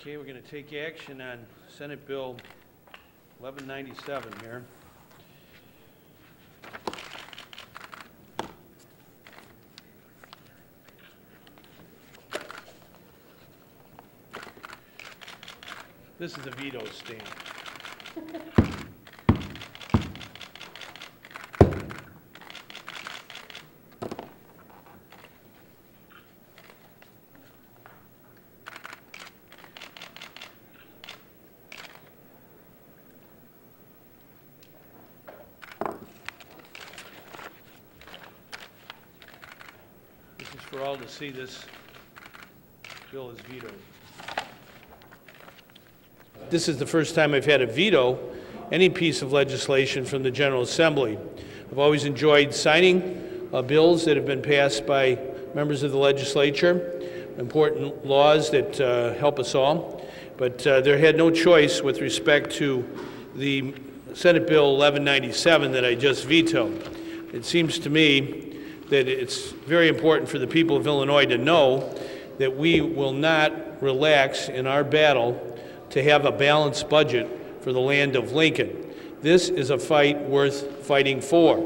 Okay, we're going to take action on Senate Bill 1197 here. This is a veto stand. This is for all to see. This bill is vetoed. This is the first time I've had a veto any piece of legislation from the General Assembly. I've always enjoyed signing bills that have been passed by members of the legislature, important laws that help us all, but there had no choice with respect to the Senate Bill 1197 that I just vetoed. It seems to me that it's very important for the people of Illinois to know that we will not relax in our battle to have a balanced budget for the land of Lincoln. This is a fight worth fighting for.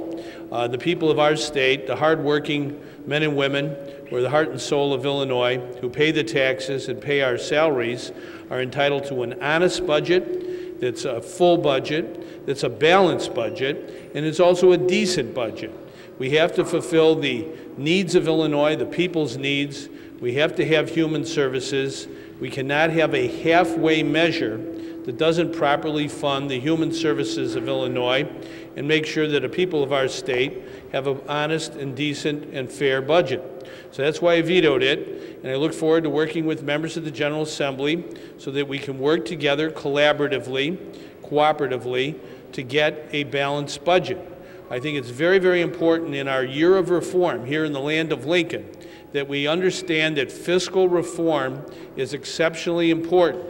The people of our state, the hardworking men and women who are the heart and soul of Illinois, who pay the taxes and pay our salaries, are entitled to an honest budget that's a full budget, that's a balanced budget, and it's also a decent budget. We have to fulfill the needs of Illinois, the people's needs. We have to have human services. We cannot have a halfway measure that doesn't properly fund the human services of Illinois and make sure that the people of our state have an honest and decent and fair budget. So that's why I vetoed it, and I look forward to working with members of the General Assembly so that we can work together collaboratively, cooperatively, to get a balanced budget. I think it's very, very important in our year of reform here in the land of Lincoln that we understand that fiscal reform is exceptionally important.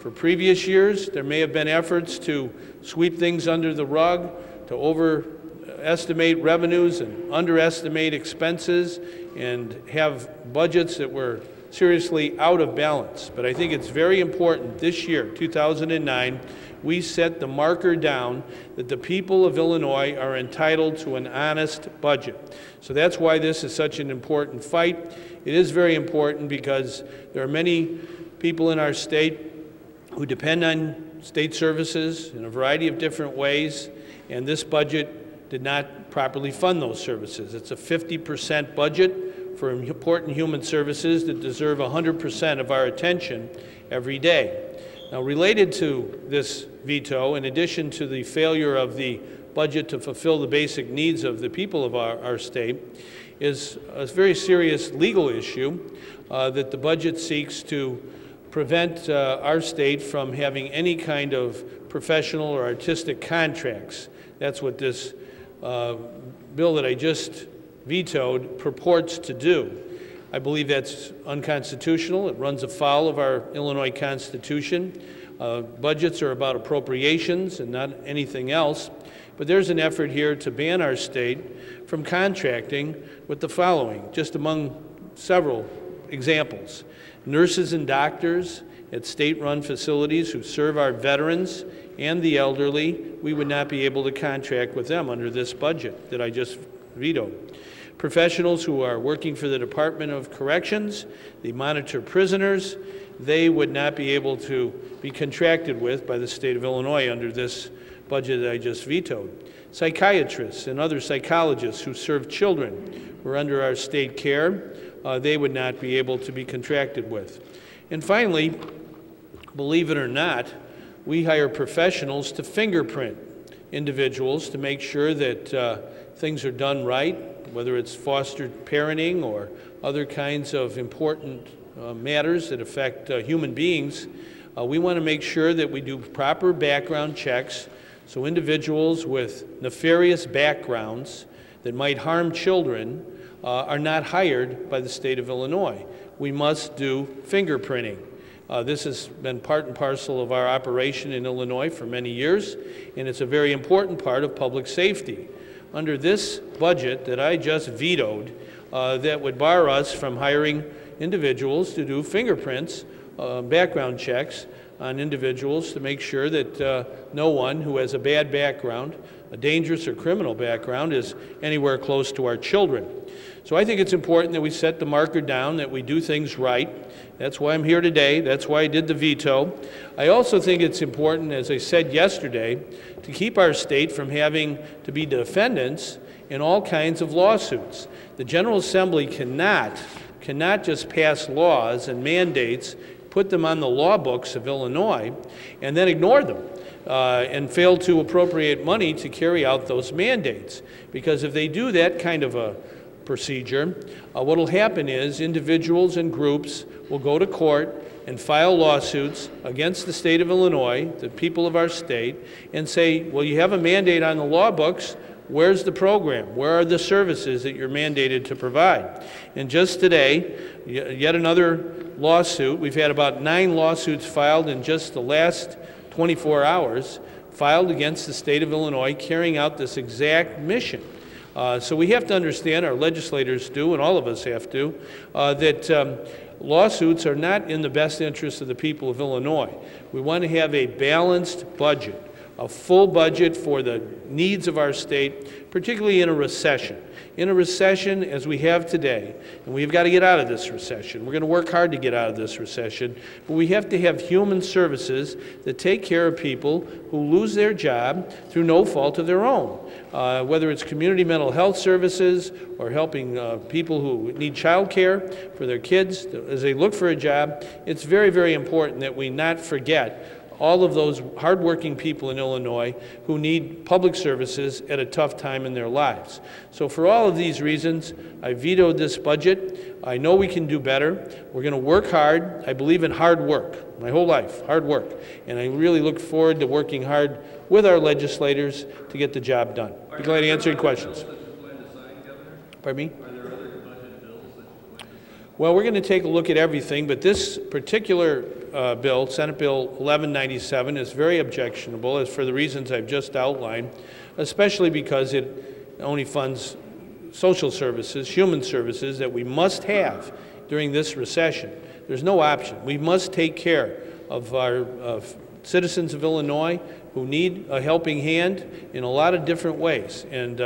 For previous years, there may have been efforts to sweep things under the rug, to overestimate revenues and underestimate expenses, and have budgets that were seriously out of balance. But I think it's very important this year, 2009, we set the marker down that the people of Illinois are entitled to an honest budget. So that's why this is such an important fight. It is very important because there are many people in our state who depend on state services in a variety of different ways, and this budget did not properly fund those services. It's a 50% budget for important human services that deserve 100% of our attention every day. Now, related to this veto, in addition to the failure of the budget to fulfill the basic needs of the people of our state, is a very serious legal issue that the budget seeks to prevent our state from having any kind of professional or artistic contracts. That's what this bill that I just vetoed purports to do. I believe that's unconstitutional. It runs afoul of our Illinois Constitution. Budgets are about appropriations and not anything else. But there's an effort here to ban our state from contracting with the following, just among several examples. Nurses and doctors at state-run facilities who serve our veterans and the elderly, we would not be able to contract with them under this budget that I just vetoed. Professionals who are working for the Department of Corrections, they monitor prisoners, they would not be able to be contracted with by the state of Illinois under this budget that I just vetoed. Psychiatrists and other psychologists who serve children who are under our state care, they would not be able to be contracted with. And finally, believe it or not, we hire professionals to fingerprint individuals to make sure that things are done right, whether it's foster parenting or other kinds of important matters that affect human beings. We want to make sure that we do proper background checks so individuals with nefarious backgrounds that might harm children are not hired by the state of Illinois. We must do fingerprinting. This has been part and parcel of our operation in Illinois for many years, and it's a very important part of public safety. Under this budget that I just vetoed, that would bar us from hiring individuals to do fingerprints background checks on individuals to make sure that no one who has a bad background, a dangerous or criminal background, is anywhere close to our children. So I think it's important that we set the marker down, that we do things right. That's why I'm here today. That's why I did the veto. I also think it's important, as I said yesterday, to keep our state from having to be defendants in all kinds of lawsuits. The General Assembly cannot just pass laws and mandates, put them on the law books of Illinois, and then ignore them and fail to appropriate money to carry out those mandates. Because if they do that kind of a procedure, what will happen is individuals and groups will go to court and file lawsuits against the state of Illinois, the people of our state, and say, well, you have a mandate on the law books. Where's the program? Where are the services that you're mandated to provide? And just today, yet another lawsuit. We've had about 9 lawsuits filed in just the last 24 hours, filed against the state of Illinois carrying out this exact mission. So we have to understand, our legislators do, and all of us have to, that lawsuits are not in the best interest of the people of Illinois. We want to have a balanced budget, a full budget for the needs of our state, particularly in a recession. In a recession as we have today, and we've got to get out of this recession. We're going to work hard to get out of this recession, but we have to have human services that take care of people who lose their job through no fault of their own. Whether it's community mental health services or helping people who need child care for their kids as they look for a job, it's very, very important that we not forget all of those hardworking people in Illinois who need public services at a tough time in their lives. So for all of these reasons, I vetoed this budget. I know we can do better. We're going to work hard. I believe in hard work, my whole life, hard work. And I really look forward to working hard with our legislators to get the job done. Be glad to answer any questions. Pardon me? Well, we're going to take a look at everything, but this particular bill, Senate Bill 1197, is very objectionable, as for the reasons I've just outlined, especially because it only funds social services, human services that we must have during this recession. There's no option. We must take care of our citizens of Illinois who need a helping hand in a lot of different ways. And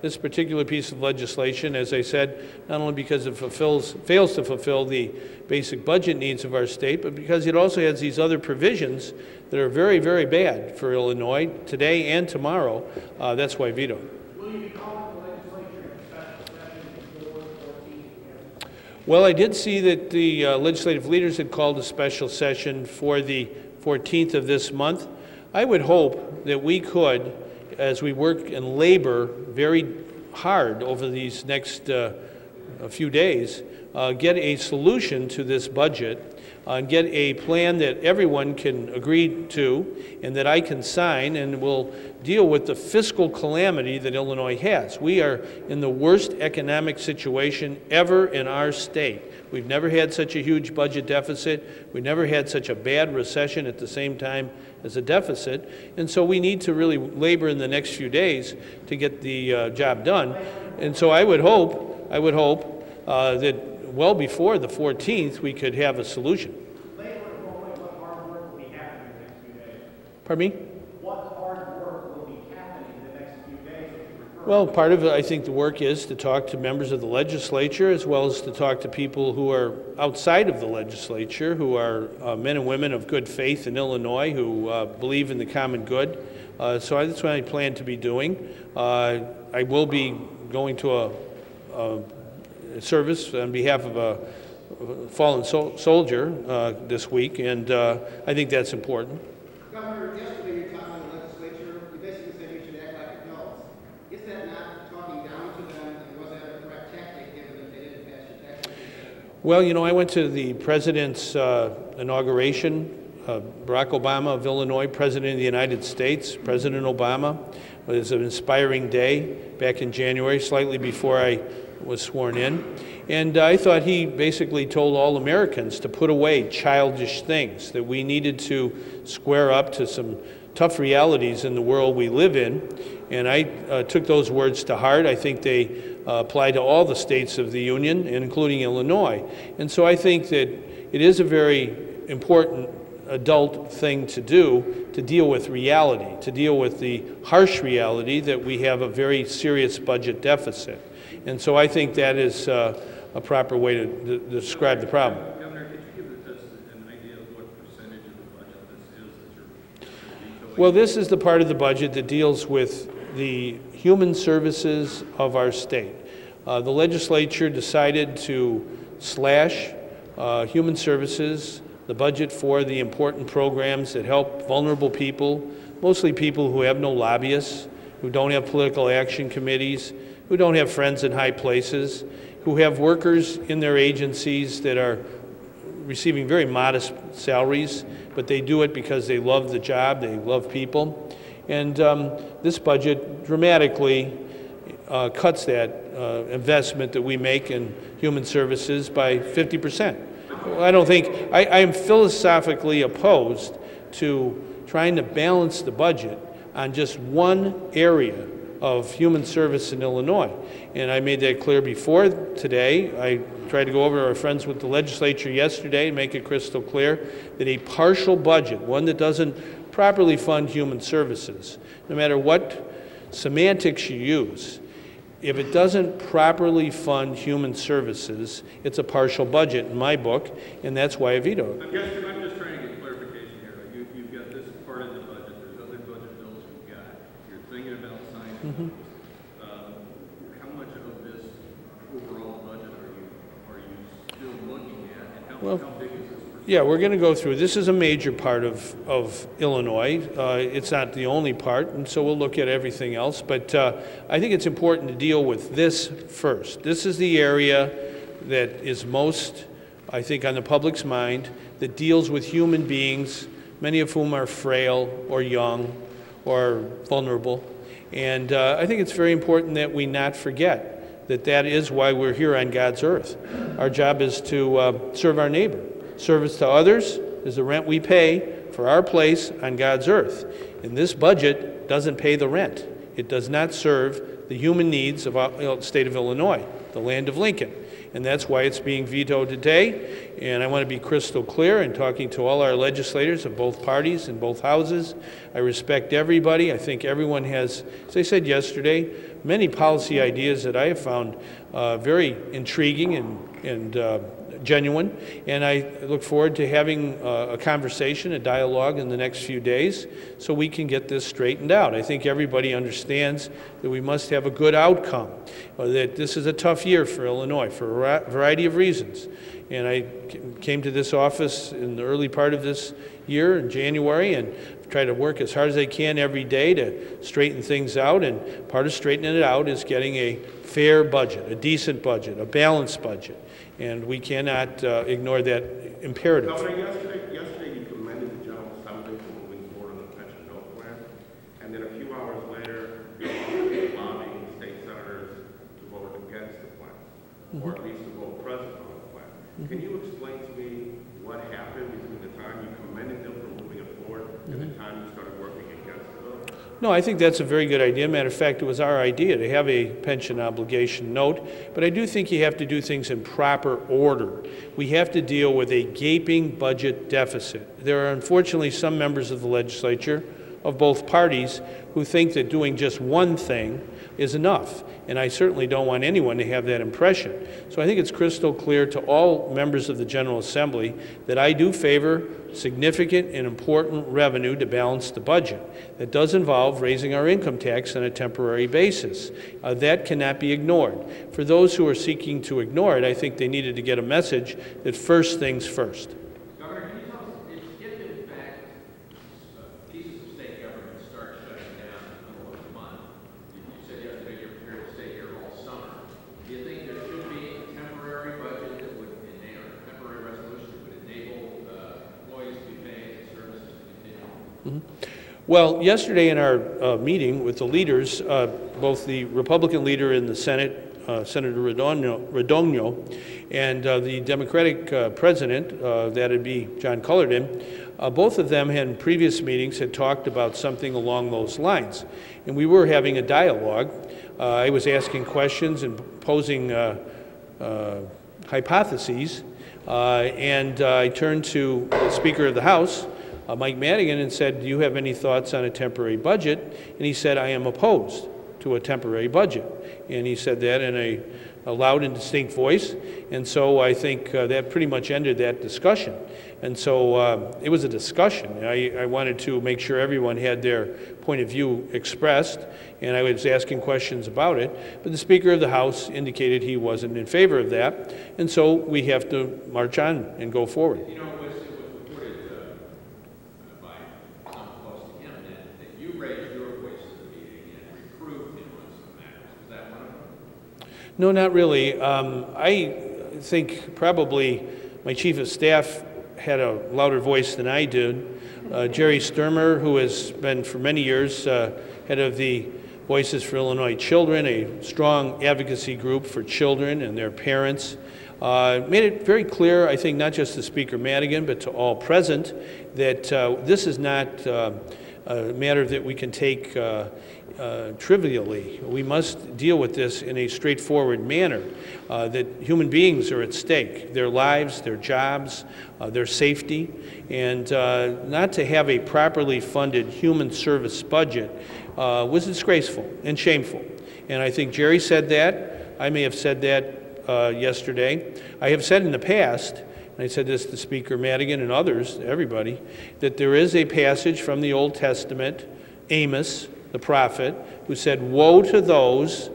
this particular piece of legislation, as I said, not only because it fails to fulfill the basic budget needs of our state, but because it also has these other provisions that are very, very bad for Illinois today and tomorrow. That's why I veto. Will you be calling the legislature in special session before the 14th? Well, I did see that the legislative leaders had called a special session for the 14th of this month. I would hope that we could, as we work and labor very hard over these next few days, get a solution to this budget and get a plan that everyone can agree to and that I can sign, and will deal with the fiscal calamity that Illinois has. We are in the worst economic situation ever in our state. We've never had such a huge budget deficit. We've never had such a bad recession at the same time as a deficit. And so we need to really labor in the next few days to get the job done. And so I would hope that well before the 14th we could have a solution. What hard work will be happening in the next few days? Pardon me? What hard work will be happening in the next few days? Well, part of it, I think, the work is to talk to members of the legislature, as well as to talk to people who are outside of the legislature, who are men and women of good faith in Illinois, who believe in the common good. So that's what I plan to be doing. I will be going to a service on behalf of a fallen soldier this week, and I think that's important. Governor, yesterday you talked to the legislature. You basically said you should act like adults. Is that not talking down to them, and was that a correct tactic given that they didn't pass your tax legislation? Well, you know, I went to the president's inauguration. Barack Obama of Illinois, President of the United States, President Obama. It was an inspiring day back in January, slightly before I was sworn in. And I thought he basically told all Americans to put away childish things, that we needed to square up to some tough realities in the world we live in. And I took those words to heart. I think they apply to all the states of the Union, including Illinois. And so I think that it is a very important adult thing to do to deal with reality, to deal with the harsh reality that we have a very serious budget deficit. And so I think that is a proper way to describe the problem. Governor, could you give us an idea of what percentage of the budget this is that you're vetoing? Well, this is the part of the budget that deals with the human services of our state. The legislature decided to slash human services, the budget for the important programs that help vulnerable people, mostly people who have no lobbyists, who don't have political action committees, who don't have friends in high places, who have workers in their agencies that are receiving very modest salaries, but they do it because they love the job, they love people. And this budget dramatically cuts that investment that we make in human services by 50%. I don't think, I am philosophically opposed to trying to balance the budget on just one area of human service in Illinois. And I made that clear before today. I tried to go over to our friends with the legislature yesterday and make it crystal clear that a partial budget, one that doesn't properly fund human services, no matter what semantics you use, if it doesn't properly fund human services, it's a partial budget in my book, and that's why I vetoed it. I'm just trying to get clarification here. You've got this part of the budget. There's other budget bills you've got. You're thinking about signing those. How much of this overall budget are you still looking at, and how big is this? Yeah, we're going to go through. This is a major part of Illinois. It's not the only part, and so we'll look at everything else. But I think it's important to deal with this first. This is the area that is most, I think, on the public's mind, that deals with human beings, many of whom are frail or young or vulnerable. And I think it's very important that we not forget that that is why we're here on God's earth. Our job is to serve our neighbor. Service to others is the rent we pay for our place on God's earth. And this budget doesn't pay the rent. It does not serve the human needs of the state of Illinois, the land of Lincoln. And that's why it's being vetoed today. And I want to be crystal clear in talking to all our legislators of both parties and both houses. I respect everybody. I think everyone has, as I said yesterday, many policy ideas that I have found very intriguing and genuine, and I look forward to having a conversation, a dialogue in the next few days so we can get this straightened out. I think everybody understands that we must have a good outcome, that this is a tough year for Illinois for a variety of reasons. And I came to this office in the early part of this year in January and try to work as hard as I can every day to straighten things out, and part of straightening it out is getting a fair budget, a decent budget, a balanced budget. And we cannot ignore that imperative. Governor, yesterday you commended the General Assembly for moving forward on the pension note plan, and then a few hours later, you're lobbying state senators to vote against the plan, or at least to vote present on the plan. Can you explain to me what happened between the time you commended them for moving it forward and the time you started working against the bill? No, I think that's a very good idea. Matter of fact, it was our idea to have a pension obligation note, but I do think you have to do things in proper order. We have to deal with a gaping budget deficit. There are unfortunately some members of the legislature of both parties who think that doing just one thing is enough, and I certainly don't want anyone to have that impression. So I think it's crystal clear to all members of the General Assembly that I do favor significant and important revenue to balance the budget. That does involve raising our income tax on a temporary basis. That cannot be ignored. For those who are seeking to ignore it, I think they needed to get a message that first things first. Governor, can you tell us if in fact pieces of state government start shutting down in the middle of the month? You said yesterday you're prepared to stay here all summer. Do you think there should be a temporary budget that would enable, a temporary resolution that would enable employees to be paid and services to continue? Well, yesterday in our meeting with the leaders, both the Republican leader in the Senate, Senator Radogno, and the Democratic president, that would be John Cullerton, both of them in previous meetings had talked about something along those lines. And we were having a dialogue. I was asking questions and posing hypotheses And I turned to the Speaker of the House, Mike Madigan, and said, do you have any thoughts on a temporary budget? And he said, I am opposed to a temporary budget. And he said that in a loud and distinct voice. And so I think that pretty much ended that discussion. And so it was a discussion. I wanted to make sure everyone had their point of view expressed, and I was asking questions about it. But the Speaker of the House indicated he wasn't in favor of that. And so we have to march on and go forward. You know, it was reported by some close to him that you raised your voice at the meeting and reproved him on some matters. Was that one of them? No, not really. I think probably my Chief of Staff had a louder voice than I did. Jerry Sturmer, who has been for many years head of the Voices for Illinois Children, a strong advocacy group for children and their parents, made it very clear, I think, not just to Speaker Madigan, but to all present, that this is not a matter that we can take trivially. We must deal with this in a straightforward manner, that human beings are at stake, their lives, their jobs, their safety, and not to have a properly funded human service budget was disgraceful and shameful. And I think Jerry said that. I may have said that yesterday. I have said in the past, and I said this to Speaker Madigan and others, everybody, that there is a passage from the Old Testament, Amos, the prophet, who said, woe to those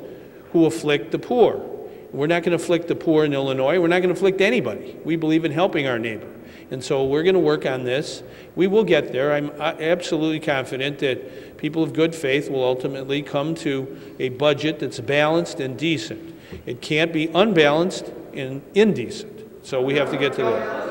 who afflict the poor. We're not going to afflict the poor in Illinois. We're not going to afflict anybody. We believe in helping our neighbor. And so we're going to work on this. We will get there. I'm absolutely confident that people of good faith will ultimately come to a budget that's balanced and decent. It can't be unbalanced and indecent. So we have to get to that.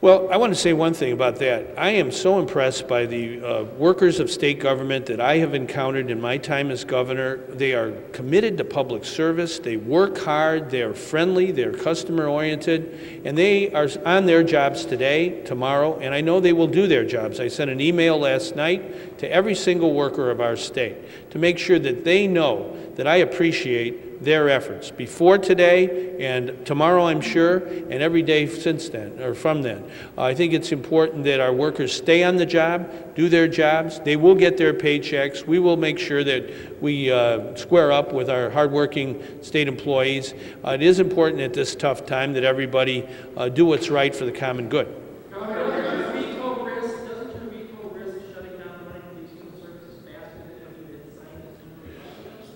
Well, I want to say one thing about that. I am so impressed by the workers of state government that I have encountered in my time as governor. They are committed to public service. They work hard. They are friendly. They're customer-oriented. And they are on their jobs today, tomorrow, and I know they will do their jobs. I sent an email last night to every single worker of our state to make sure that they know that I appreciate their efforts before today and tomorrow, I'm sure, and every day since then, or from then. I think it's important that our workers stay on the job, do their jobs. They will get their paychecks. We will make sure that we square up with our hardworking state employees. It is important at this tough time that everybody do what's right for the common good.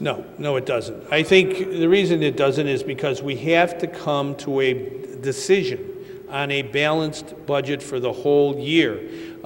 No, it doesn't. I think the reason it doesn't is because we have to come to a decision on a balanced budget for the whole year.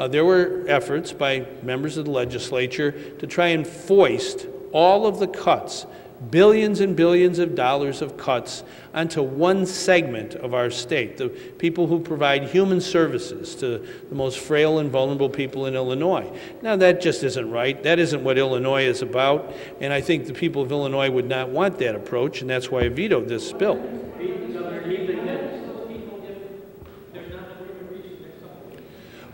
There were efforts by members of the legislature to try and foist all of the cuts, billions and billions of dollars of cuts, onto one segment of our state, the people who provide human services to the most frail and vulnerable people in Illinois. Now, that just isn't right. That isn't what Illinois is about, and I think the people of Illinois would not want that approach, and that's why I vetoed this bill.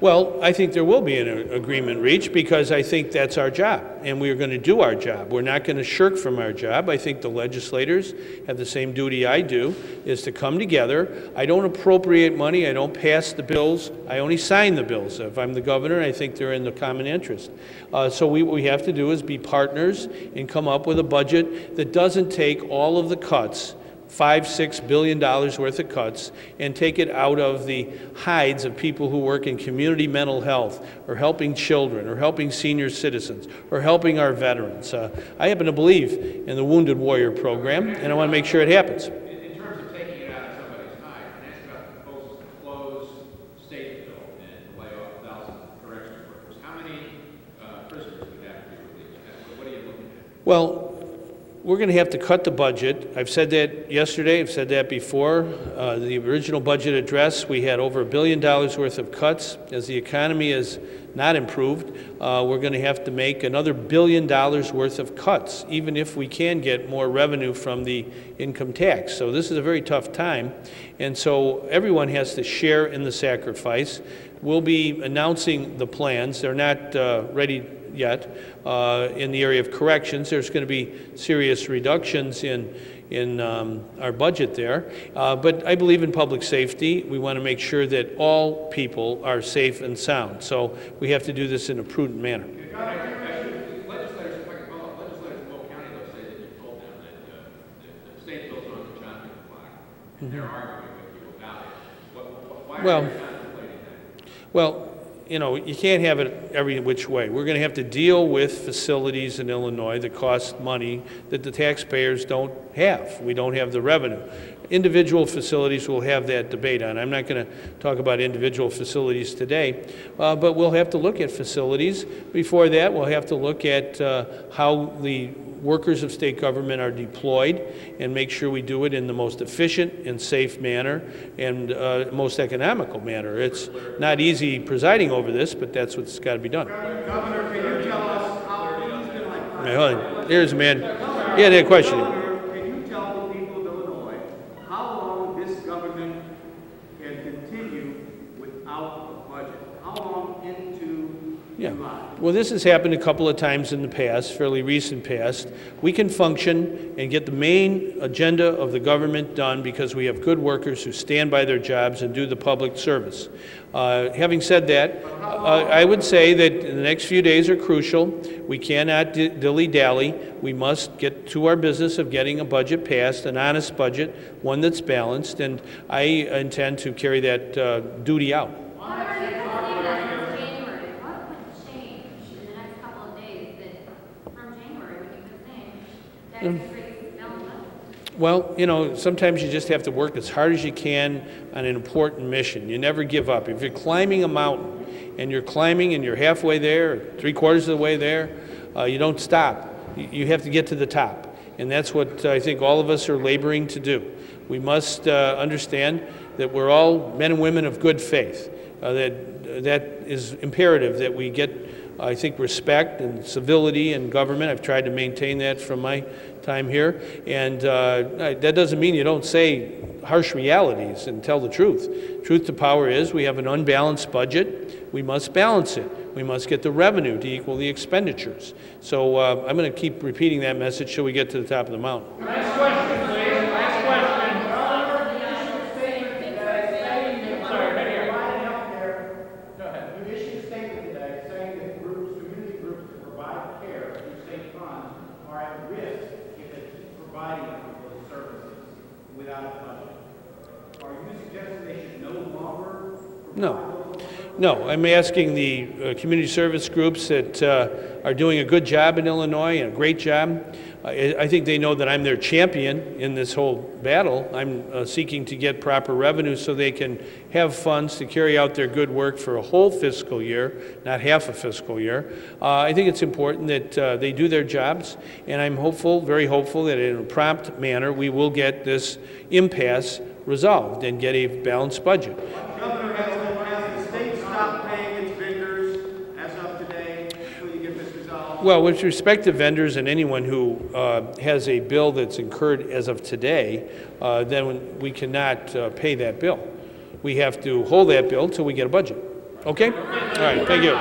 Well, I think there will be an agreement reached because I think that's our job, and we are going to do our job. We're not going to shirk from our job. I think the legislators have the same duty I do, is to come together. I don't appropriate money. I don't pass the bills. I only sign the bills. If I'm the governor, I think they're in the common interest. So what we have to do is be partners and come up with a budget that doesn't take all of the cuts, $5–6 billion worth of cuts, and take it out of the hides of people who work in community mental health, or helping children, or helping senior citizens, or helping our veterans. I happen to believe in the Wounded Warrior program, and I want to make sure it happens. In terms of taking it out of somebody's hide, can I ask about the proposals to close State Bill and lay off 1,000 correctional workers? How many prisoners would have to be released? What are you looking at? Well, we're going to have to cut the budget. I've said that yesterday. I've said that before. The original budget address, we had over $1 billion worth of cuts. As the economy has not improved, we're going to have to make another $1 billion worth of cuts, even if we can get more revenue from the income tax. So this is a very tough time, and so everyone has to share in the sacrifice. We'll be announcing the plans. They're not ready yet. In the area of corrections, there's going to be serious reductions in our budget there. But I believe in public safety. We want to make sure that all people are safe and sound. So we have to do this in a prudent manner. Legislators, if I can follow up, legislators in Will County, they'll say that you told them that the state bill's on the chopping block, and they're arguing with you about it. Why are you contemplating that? Well, you know, you can't have it every which way. We're going to have to deal with facilities in Illinois that cost money that the taxpayers don't have. We don't have the revenue. Individual facilities will have that debate on. I'm not going to talk about individual facilities today, but we'll have to look at facilities. Before that, we'll have to look at how the workers of state government are deployed and make sure we do it in the most efficient and safe manner and most economical manner. It's not easy presiding over this, but that's what's got to be done. Governor, can you tell us how he's been like? Hey, hold on. There's a man. Yeah, that question. Governor, can you tell the people of Illinois how long this government can continue without a budget? How long into July? Well, this has happened a couple of times in the past, fairly recent past. We can function and get the main agenda of the government done because we have good workers who stand by their jobs and do the public service. Having said that, I would say that the next few days are crucial. We cannot dilly-dally. We must get to our business of getting a budget passed, an honest budget, one that's balanced, and I intend to carry that duty out. Well, you know, sometimes you just have to work as hard as you can on an important mission. You never give up. If you're climbing a mountain and you're halfway there, or 3/4 of the way there, you don't stop. You have to get to the top. And that's what I think all of us are laboring to do. We must understand that we're all men and women of good faith. That is imperative that we get, I think, respect and civility in government. I've tried to maintain that from my time here. And that doesn't mean you don't say harsh realities and tell the truth. Truth to power is we have an unbalanced budget. We must balance it. We must get the revenue to equal the expenditures. So I'm going to keep repeating that message till we get to the top of the mountain. Next question, please. Next question. Sorry, right here. Go ahead. You issued a statement today saying that community groups that provide care through state funds are at risk if they keep providing those services without a budget. Are you suggesting they should no longer provide No. No, I'm asking the community service groups that are doing a good job in Illinois, and a great job. I think they know that I'm their champion in this whole battle. I'm seeking to get proper revenue so they can have funds to carry out their good work for a whole fiscal year, not half a fiscal year. I think it's important that they do their jobs, and I'm hopeful, very hopeful, that in a prompt manner we will get this impasse resolved and get a balanced budget. Governor, has the state stopped paying its vendors as of today until you get this resolved? Well, with respect to vendors and anyone who has a bill that's incurred as of today, then we cannot pay that bill. We have to hold that bill till we get a budget. Okay? All right, thank you.